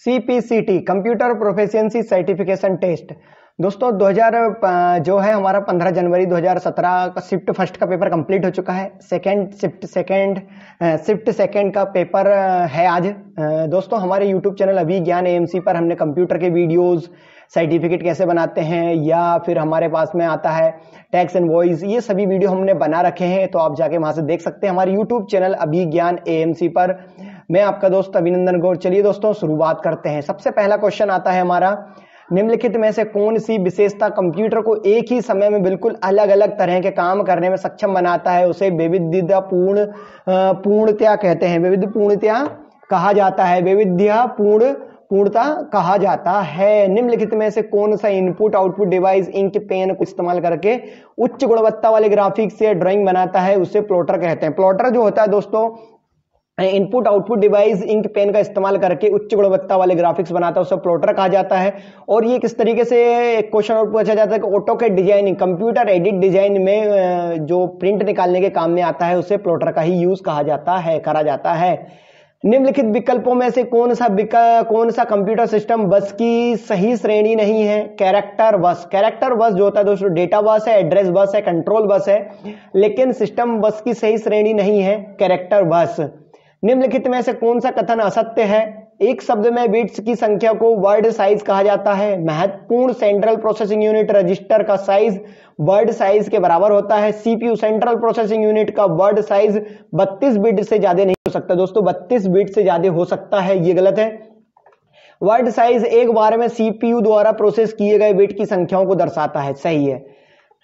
CPCT computer proficiency certification test. दोस्तों 2000 जो है हमारा 15 जनवरी 2017 का शिफ्ट फर्स्ट का पेपर कंप्लीट हो चुका है। शिफ्ट सेकंड का पेपर है आज। दोस्तों हमारे यूट्यूब चैनल अभिज्ञान AMC पर हमने कंप्यूटर के वीडियोस, सर्टिफिकेट कैसे बनाते हैं, या फिर हमारे पास में आता है टैक्स एंड वॉइस, ये सभी वीडियो हमने बना रखे हैं, तो आप जाके वहां से देख सकते हैं हमारे यूट्यूब चैनल अभिज्ञान AMC पर। मैं आपका दोस्त अभिनंदन गौर। चलिए दोस्तों शुरुआत करते हैं। सबसे पहला क्वेश्चन आता है हमारा, निम्नलिखित में से कौन सी विशेषता कंप्यूटर को एक ही समय में बिल्कुल अलग अलग तरह के काम करने में सक्षम बनाता है, उसे वैविध्यपूर्ण पूर्णता कहते हैं, वैविध्यपूर्णता कहा जाता है, पूर्णता कहा जाता है। निम्नलिखित में से कौन सा input output device ink pen को इस्तेमाल करके उच्च गुणवत्ता वाले ग्राफिक्स से ड्राइंग बनाता है, उसे प्लॉटर कहते हैं। प्लॉटर जो होता है दोस्तों, input output device ink pen का इस्तेमाल करके उच्च गुणवत्ता वाले ग्राफिक्स बनाता है, उसे प्लॉटर कहा जाता है। और ये किस तरीके से एक क्वेश्चन और पूछा जाता है कि AutoCAD designing, computer edit design में जो प्रिंट निकालने के काम में आता है, उसे प्लॉटर का ही यूज करा जाता है। निम्नलिखित विकल्पों में से कौन सा कंप्यूटर सिस्टम बस की सही श्रेणी नहीं है? कैरेक्टर बस जो होता है दोस्तों, डेटा बस है, एड्रेस बस है, कंट्रोल बस है, लेकिन सिस्टम बस की सही श्रेणी नहीं है कैरेक्टर बस। निम्नलिखित में से कौन सा कथन असत्य है? एक शब्द में बिट्स की संख्या को वर्ड साइज कहा जाता है। महत्वपूर्ण सेंट्रल प्रोसेसिंग यूनिट रजिस्टर का साइज वर्ड साइज के बराबर होता है। CPU सेंट्रल प्रोसेसिंग यूनिट का वर्ड साइज 32 बिट से ज्यादा नहीं हो सकता दोस्तों, 32 बिट से ज्यादा हो सकता है, ये गलत है। वर्ड साइज एक बार में CPU द्वारा प्रोसेस किए गए बिट की संख्याओं को दर्शाता है, सही है।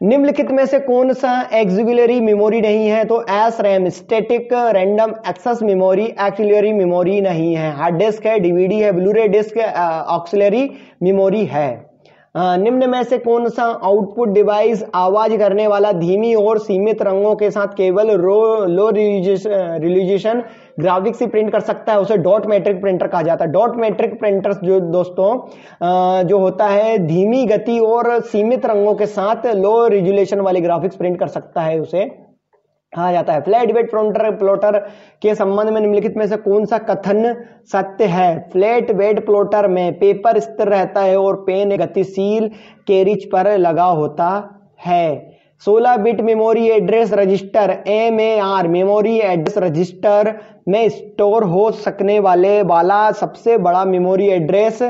निम्नलिखित में से कौन सा एक्सिक्यूलरी मेमोरी नहीं है? तो SRAM static random access memory auxiliary memory नहीं है। हार्ड डिस्क है, DVD है, ब्लूरे डिस्क ऑक्सिलरी मेमोरी है। निम्न में से कौन सा आउटपुट डिवाइस आवाज करने वाला धीमी और सीमित रंगों के साथ केवल लो रिजोल्यूशन ग्राफिक्स ही प्रिंट कर सकता है, उसे डॉट मैट्रिक प्रिंटर कहा जाता है। डॉट मैट्रिक प्रिंटर जो दोस्तों जो होता है धीमी गति और सीमित रंगों के साथ लो रिजोल्यूशन वाले ग्राफिक्स प्रिंट कर सकता है, उसे कहा जाता है। फ्लैट बेड प्लॉटर के संबंध में निम्नलिखित में से कौन सा कथन सत्य है? फ्लैट बेड प्लॉटर में पेपर स्थिर रहता है और पेन गतिशील कैरिज पर लगा होता है। 16 bit memory address register MAR memory address register में स्टोर हो सकने वाला सबसे बड़ा मेमोरी एड्रेस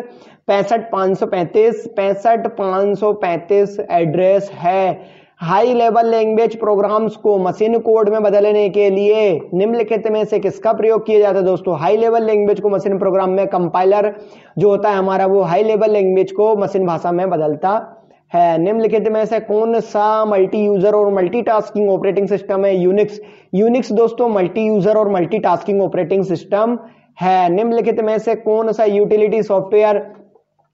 6535 एड्रेस है। हाई लेवल लैंग्वेज प्रोग्राम्स को मशीन कोड में बदलने के लिए निम्नलिखित में से किसका प्रयोग किया जाता है? दोस्तों हाई लेवल लैंग्वेज को मशीन प्रोग्राम में कंपाइलर जो होता है हमारा, वो हाई लेवल लैंग्वेज को मशीन भाषा में बदलता है। निम्नलिखित में से कौन सा मल्टी यूजर और मल्टीटास्किंग ऑपरेटिंग सिस्टम है? यूनिक्स दोस्तों मल्टी यूजर और मल्टीटास्किंग ऑपरेटिंग सिस्टम है। निम्नलिखित में से कौन सा utility software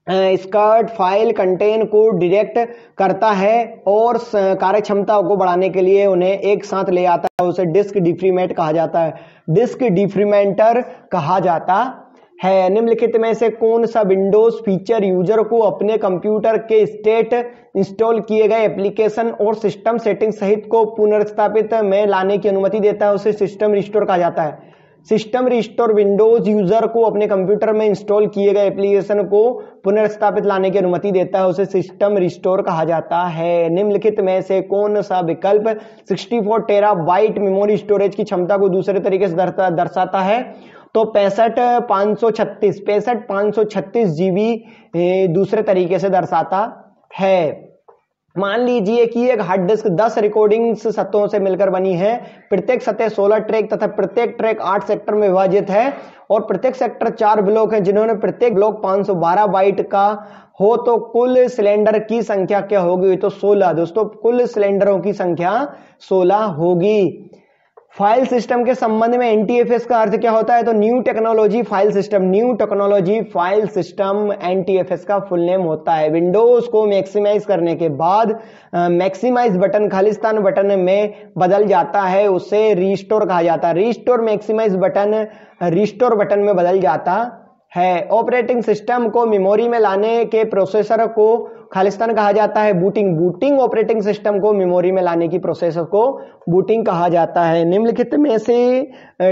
skirt file contain को डिटेक्ट करता है और कार्यक्षमता को बढ़ाने के लिए उन्हें एक साथ ले आता है, उसे डिस्क डिफ्रीमेंट कहा जाता है, डिस्क डिफ्रीमेंटर कहा जाता है। निम्नलिखित में से कौन सा विंडोज फीचर यूजर को अपने कंप्यूटर के स्टेट इंस्टॉल किए गए एप्लीकेशन और सिस्टम सेटिंग सहित को पुनर्स्थापित में लाने की अनुमति देता है, उसे सिस्टम रिस्टोर कहा जाता है। सिस्टम रिस्टोर विंडोज यूजर को अपने कंप्यूटर में इंस्टॉल किए गए एप्लीकेशन को पुनर्स्थापित लाने की अनुमति देता है, उसे सिस्टम रिस्टोर कहा जाता है। निम्नलिखित में से कौन सा विकल्प 64 टेराबाइट मेमोरी स्टोरेज की क्षमता को दूसरे तरीके से दर्शाता है? तो 6536 GB दूसरे तरीके से दर्शाता है। मान लीजिए कि एक हार्ड डिस्क 10 रिकॉर्डिंग्स सतहों से मिलकर बनी है, प्रत्येक सतह 16 ट्रैक तथा प्रत्येक ट्रैक 8 सेक्टर में विभाजित है और प्रत्येक सेक्टर 4 ब्लॉक हैं, जिन्होंने प्रत्येक ब्लॉक 512 बाइट का हो, तो कुल सिलेंडर की संख्या क्या होगी? तो 16 दोस्तों, कुल सिलेंडरों की संख्या 16 होगी। फाइल सिस्टम के संबंध में NTFS का अर्थ क्या होता है? तो new technology file system NTFS का फुल नेम होता है। विंडोज को मैक्सिमाइज करने के बाद मैक्सिमाइज बटन खालिस्तान बटन में बदल जाता है, उसे रिस्टोर कहा जाता है। Restore maximize button restore button में बदल जाता है। ऑपरेटिंग सिस्टम को मेमोरी में लाने के प्रोसेसर को खालिस्तान कहा जाता है। बूटिंग, बूटिंग ऑपरेटिंग सिस्टम को मेमोरी में लाने की प्रोसेसर को बूटिंग कहा जाता है। निम्नलिखित में से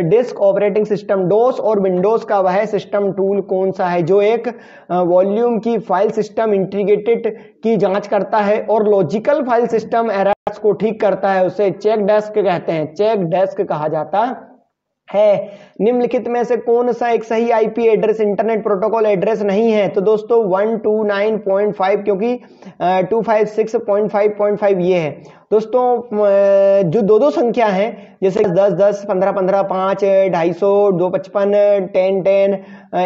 डिस्क ऑपरेटिंग सिस्टम डोस और विंडोज का वह सिस्टम टूल कौन सा है जो एक वॉल्यूम की फाइल सिस्टम इंटीग्रेटेड की जांच करता है और लॉजिकल फाइल सिस्टम एरर्स को ठीक करता है? उसे चेक डेस्क कहते हैं, चेक डेस्क कहा जाता है। निम्नलिखित में से कौन सा एक सही IP address internet protocol address नहीं है? तो दोस्तों 129.5, क्योंकि 256.5.5 ये है। दोस्तों जो दो संख्या है जैसे 10 10 15 15 5 250 255 10 10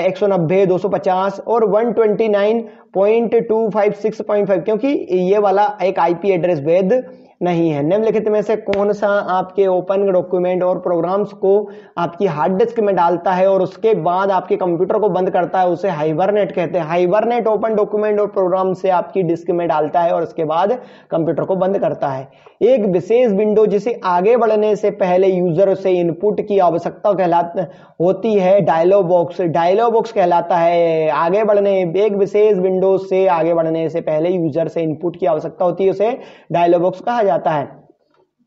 190 250 और 129.256.5, क्योंकि ये वाला एक आईपी एड्रेस वैध नहीं है। निम्नलिखित में से कौन सा आपके ओपन डॉक्यूमेंट और प्रोग्राम्स को आपकी हार्ड डिस्क में डालता है और उसके बाद आपके कंप्यूटर को बंद करता है? उसे हाइबरनेट कहते हैं। हाइबरनेट ओपन डॉक्यूमेंट और प्रोग्राम से आपकी डिस्क में डालता है और उसके बाद कंप्यूटर को बंद करता है। एक विशेष विंडो जिसे आगे बढ़ने से पहले यूजर से इनपुट की आवश्यकता होती है डायलॉग बॉक्स, डायलॉग बॉक्स कहलाता है। आगे बढ़ने, एक विशेष विंडो से आगे बढ़ने से पहले यूजर से इनपुट की आवश्यकता होती है, उसे डायलॉग बॉक्स कहा जाता है।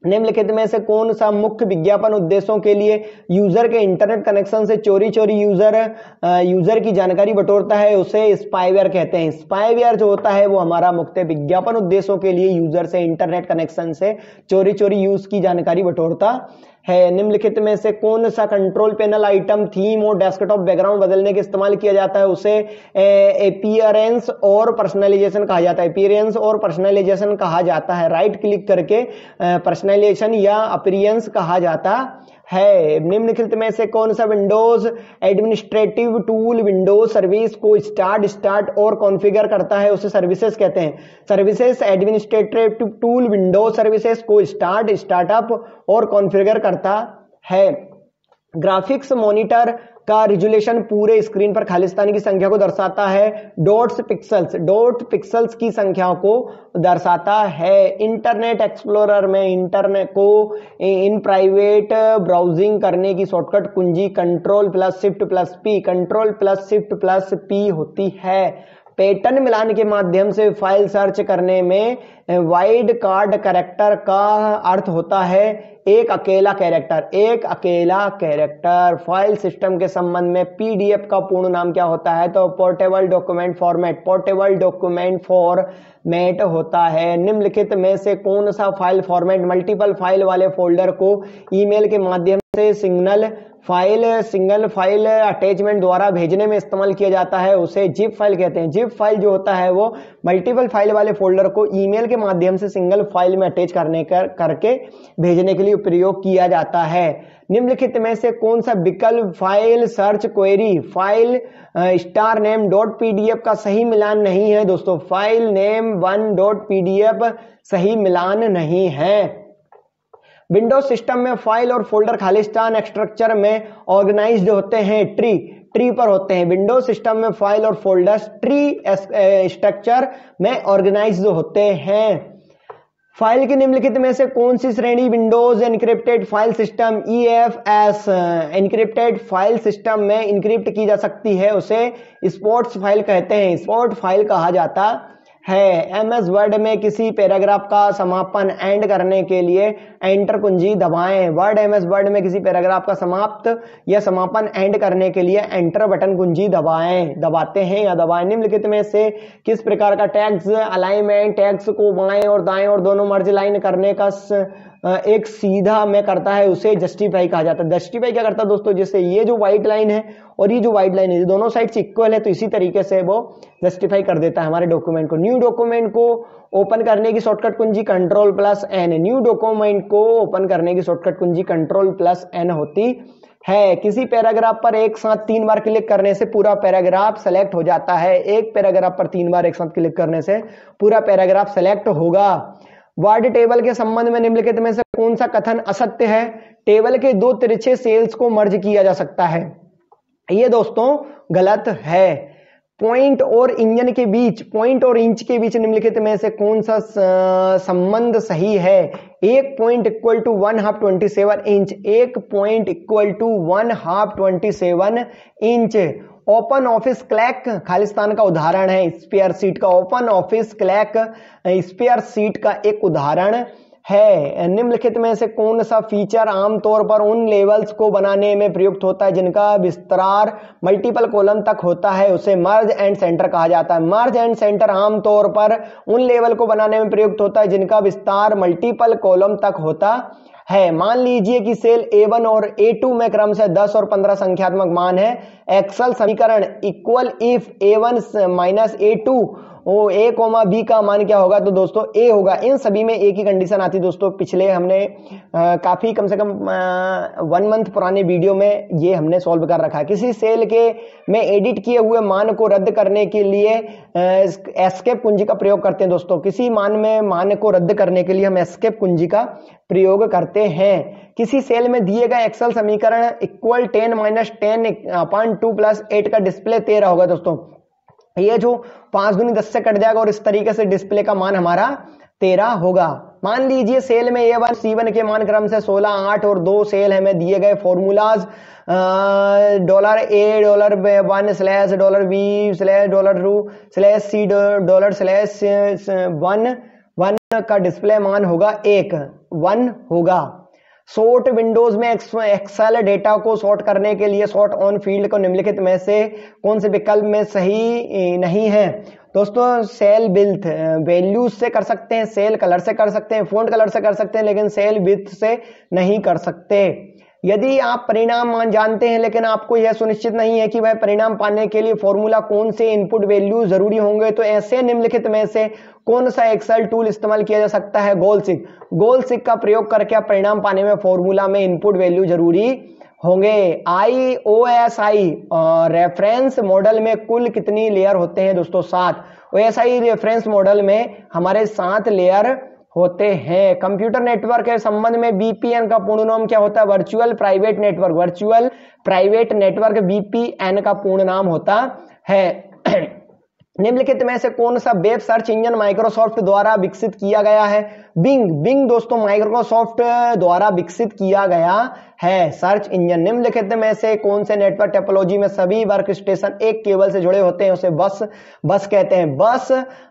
निम्नलिखित में से कौन सा मुख्य विज्ञापन उद्देश्यों के लिए यूजर के इंटरनेट कनेक्शन से चोरी यूजर की जानकारी बटोरता है? उसे स्पाईवेयर कहते हैं। स्पाईवेयर जो होता है वो हमारा मुख्य विज्ञापन उद्देश्यों के लिए यूजर से इंटरनेट कनेक्शन से चोरी यूज की जानकारी बटोरता है। निम्नलिखित में से कौन सा कंट्रोल पैनल आइटम, थीम और डेस्कटॉप बैकग्राउंड बदलने के इस्तेमाल किया जाता है? उसे अपीयरेंस और पर्सनलाइजेशन कहा जाता है। अपीयरेंस और पर्सनलाइजेशन कहा जाता है। राइट क्लिक करके पर्सनलाइजेशन या अपीयरेंस कहा जाता है। निम्नलिखित में से कौन सा Windows administrative tool Windows service को स्टार्ट और कॉन्फ़िगर करता है? उसे सर्विसेज कहते हैं। Services administrative tool Windows services को स्टार्टअप और कॉन्फ़िगर करता है। ग्राफिक्स मॉनिटर का रिजोल्यूशन पूरे स्क्रीन पर खालिस्तान की संख्या को दर्शाता है। डॉट पिक्सल्स की संख्या को दर्शाता है। इंटरनेट एक्सप्लोरर में इंटरनेट को इन प्राइवेट ब्राउजिंग करने की शॉर्टकट कुंजी कंट्रोल+Shift+P होती है। पैटर्न मिलान के माध्यम से फाइल सर्च करने में वाइड कार्ड कैरेक्टर का अर्थ होता है एक अकेला कैरेक्टर। फाइल सिस्टम के संबंध में पीडीएफ का पूर्ण नाम क्या होता है? तो पोर्टेबल डॉक्यूमेंट फॉर्मेट होता है। निम्नलिखित में से कौन सा फाइल फॉर्मेट मल्टीपल फाइल वाले फोल्डर को ईमेल के माध्यम से सिंगल फाइल अटैचमेंट द्वारा भेजने में इस्तेमाल किया जाता है? उसे जिप फाइल कहते हैं। जिप फाइल जो होता है वो मल्टीपल फाइल वाले फोल्डर को ईमेल के माध्यम से सिंगल फाइल में अटैच करके भेजने के लिए प्रयोग किया जाता है। निम्नलिखित में से कौन सा विकल्प file search query file star name dot PDF का सही मिलान नहीं है? दोस्तों फाइल नेम 1.pdf सही मिलान नहीं है। विंडोज सिस्टम में फाइल और फोल्डर खालिस्तान स्ट्रक्चर में ऑर्गेनाइज्ड होते हैं, ट्री पर होते हैं। विंडोज सिस्टम में फाइल और फोल्डर्स ट्री स्ट्रक्चर में ऑर्गेनाइज्ड होते हैं। फाइल की निम्नलिखित में से कौन सी श्रेणी Windows encrypted file system EFS encrypted file system में इनक्रिप्ट की जा सकती है? उसे स्पोर्ट्स फाइल कहते हैं। स्पोर्ट फाइल कहा जाता है। MS वर्ड में किसी पैराग्राफ का समापन एंड करने के लिए एंटर कुंजी दबाएं। MS वर्ड में किसी पैराग्राफ का समाप्त या समापन एंड करने के लिए एंटर बटन कुंजी दबाते हैं या दबाएं। निम्नलिखित में से किस प्रकार का टैग्स अलाइनमेंट टैग्स को बाएं और दाएं और दोनों मर्ज लाइन करने का एक सीधा में करता है? उसे जस्टिफाई कहा जाता है। जस्टिफाई क्या करता है दोस्तों? जैसे ये जो व्हाइट लाइन है और ये जो व्हाइट लाइन है दोनों साइड इक्वल है, तो इसी तरीके से वो जस्टिफाई कर देता है हमारे डॉक्यूमेंट को। न्यू डॉक्यूमेंट को ओपन करने की शॉर्टकट कुंजी Ctrl+N। न्यू डॉक्यूमेंट को ओपन करने की शॉर्टकट कुंजी Ctrl+N होती है। किसी पैराग्राफ पर एक साथ 3 बार क्लिक करने से पूरा पैराग्राफ सेलेक्ट हो जाता है? एक पैराग्राफ पर 3 बार एक साथ क्लिक करने से पूरा पैराग्राफ सेलेक्ट होगा। वर्ड टेबल के संबंध में निम्नलिखित में से कौन सा कथन असत्य है? टेबल के 2 तिरछे सेल्स को मर्ज किया जा सकता है। ये दोस्तों गलत है। पॉइंट और इंच के बीच निम्नलिखित में से कौन सा संबंध सही है? एक पॉइंट इक्वल टू 1/2 27 इंच, एक point equal to 1/2 27 inch open office calc खालिस्तान का उदाहरण है, स्पेयर सीट का। Open office calc spreadsheet का एक उदाहरण है। निम्नलिखित में से कौन सा फीचर आमतौर पर उन लेवल्स को बनाने में प्रयुक्त होता है जिनका विस्तार मल्टीपल कॉलम तक होता है? उसे मर्ज एंड सेंटर कहा जाता है। मर्ज एंड सेंटर आमतौर पर उन लेवल को बनाने में प्रयुक्त होता है जिनका विस्तार मल्टीपल कॉलम तक होता है। मान लीजिए कि सेल A1 और A2 में क्रम से 10 और 15 संख्यात्मक मान है। एक्सेल समीकरण equal if A1 minus A2 A, B का मान क्या होगा? तो दोस्तों A होगा। इन सभी में एक ही कंडीशन आती है दोस्तों। पिछले हमने काफी कम से कम 1 मंथ पुराने वीडियो में ये हमने सॉल्व कर रखा है। किसी सेल के में एडिट किए हुए मान को रद्द करने के लिए एस्केप कुंजी का प्रयोग करते हैं दोस्तों। किसी मान को रद्द करने के लिए हम एस्केप कुंजी का प्रयोग करते हैं। किसी सेल में दिए गए एक्सेल समीकरण इक्वल 10 माइनस 10/2 प्लस 8 का डिस्प्ले 13 होगा दोस्तों। ये जो 5 दूनी 10 से कट जाएगा और इस तरीके से डिस्प्ले का मान हमारा 13 होगा। मान लीजिए सेल में A1 C1 के मान क्रम से 16, 8 और 2 सेल हमें दिए गए formulas $A $1 slash $B slash $2 slash $1 का डिस्प्ले मान होगा 1 होगा। सॉर्ट विंडोज में एक्सेल डेटा को सॉर्ट करने के लिए सॉर्ट ऑन फील्ड को निम्नलिखित में से कौन से विकल्प में सही नहीं है? दोस्तों सेल विड्थ वैल्यूज से कर सकते हैं, सेल कलर से कर सकते हैं, फॉन्ट कलर से कर सकते हैं, लेकिन सेल विड्थ से नहीं कर सकते। यदि आप परिणाम मान जानते हैं लेकिन आपको यह सुनिश्चित नहीं है कि वह परिणाम पाने के लिए फॉर्मूला कौन से इनपुट वैल्यू जरूरी होंगे, तो ऐसे निम्नलिखित में से कौन सा एक्सेल टूल इस्तेमाल किया जा सकता है? गोल सिक का प्रयोग करके आप परिणाम पाने में फॉर्मूला में इनपुट वैल्यू जरूरी होंगे। OSI रेफरेंस मॉडल में कुल कितनी लेयर होते हैं दोस्तों? 7। OSI रेफरेंस मॉडल में हमारे 7 लेयर होते हैं। कंप्यूटर नेटवर्क के संबंध में VPN का पूर्ण नाम क्या होता है? वर्चुअल प्राइवेट नेटवर्क VPN का पूर्ण नाम होता है। निम्नलिखित में से कौन सा वेब सर्च इंजन माइक्रोसॉफ्ट द्वारा विकसित किया गया है? बिंग दोस्तों माइक्रोसॉफ्ट द्वारा विकसित किया गया है सर्च इंजन। निम्नलिखित में से कौन से नेटवर्क टोपोलॉजी में सभी वर्क स्टेशन एक केबल से जुड़े होते हैं? उसे बस कहते हैं। बस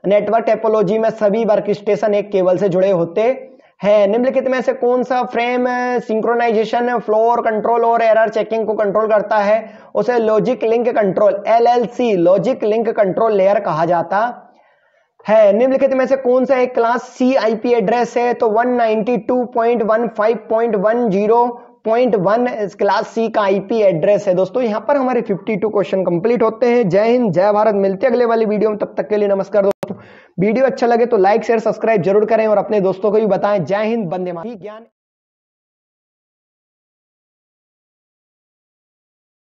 नेटवर्क टोपोलॉजी में सभी वर्क स्टेशन एक केबल से जुड़े होते हैं। निम्नलिखित में से कौन सा फ्रेम सिंक्रोनाइजेशन, फ्लोर कंट्रोल और एरर चेकिंग को कंट्रोल करता है? उसे logic link control LLC logic link control layer कहा जाता है। निम्नलिखित में से कौन सा एक क्लास C IP एड्रेस है? तो 192.15.10.1 क्लास C का IP एड्रेस है दोस्तों। यहाँ पर हमारे 52 क्वेश्चन कंप्लीट होते हैं। जय हिंद, जय भारत। मिलते हैं अगले वाली वीडियो में, तब तक के लिए नमस्कार दोस्तों। वीडियो अच्छा लगे तो लाइक शेयर सब्सक्राइब जरूर करें और अपने दोस्तों को भी बताएं। जय हिंद, वंदे मातरम।